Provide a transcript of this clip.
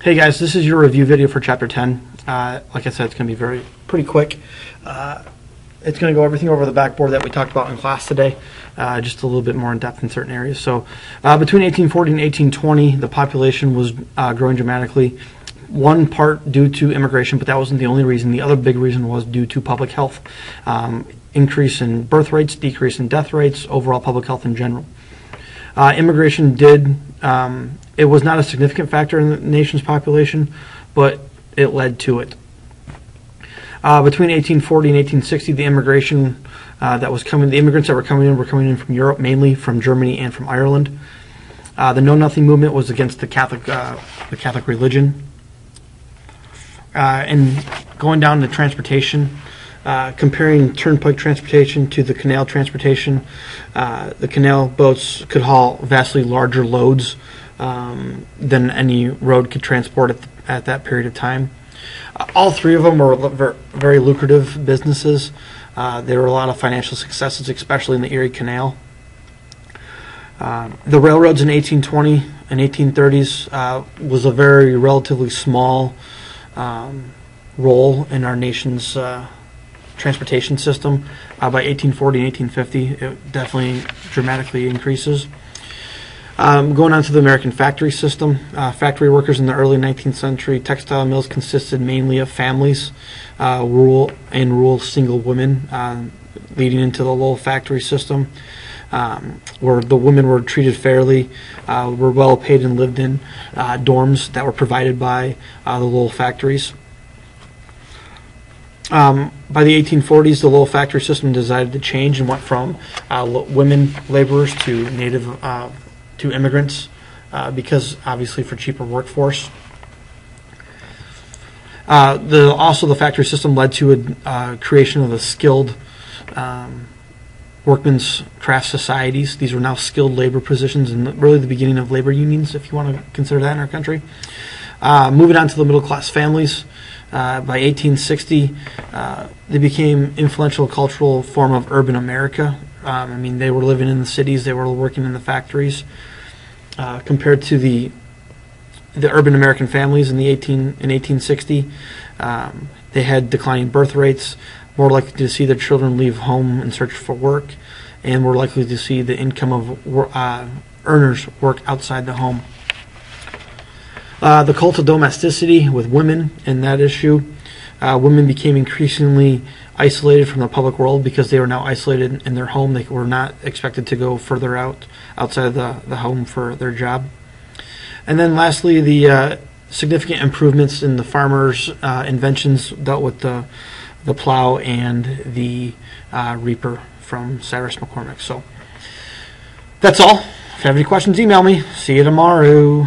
Hey guys, this is your review video for Chapter 10. Like I said, it's going to be pretty quick. It's going to go everything over the backboard that we talked about in class today, just a little bit more in depth in certain areas. So between 1840 and 1820, the population was growing dramatically. One part due to immigration, but that wasn't the only reason. The other big reason was due to public health. Increase in birth rates, decrease in death rates, overall public health in general. Immigration did, it was not a significant factor in the nation's population, but it led to it. Between 1840 and 1860, the immigration the immigrants that were coming in from Europe, mainly from Germany and from Ireland. The Know Nothing movement was against the Catholic religion. And going down to transportation, comparing turnpike transportation to the canal transportation, the canal boats could haul vastly larger loads than any road could transport at that period of time. All three of them were very lucrative businesses. There were a lot of financial successes, especially in the Erie Canal. The railroads in 1820 and 1830s was a very relatively small role in our nation's transportation system. By 1840 and 1850, it definitely dramatically increases. Going on to the American factory system, factory workers in the early 19th century, textile mills consisted mainly of families, rural single women, leading into the Lowell factory system, where the women were treated fairly, were well paid and lived in dorms that were provided by the Lowell factories. By the 1840s, the Lowell factory system decided to change and went from women laborers to to immigrants, because obviously for cheaper workforce. Also, the factory system led to a creation of the skilled workmen's craft societies. These were now skilled labor positions, and really the beginning of labor unions, if you want to consider that in our country. Moving on to the middle class families. By 1860, they became influential cultural form of urban America. They were living in the cities, they were working in the factories. Compared to the urban American families in 1860, they had declining birth rates, more likely to see their children leave home in search for work, and were likely to see the income of earners work outside the home. The cult of domesticity with women in that issue. Women became increasingly isolated from the public world because they were now isolated in their home. They were not expected to go further outside of the home for their job. And then lastly, the significant improvements in the farmers' inventions dealt with the plow and the reaper from Cyrus McCormick. So that's all. If you have any questions, email me. See you tomorrow.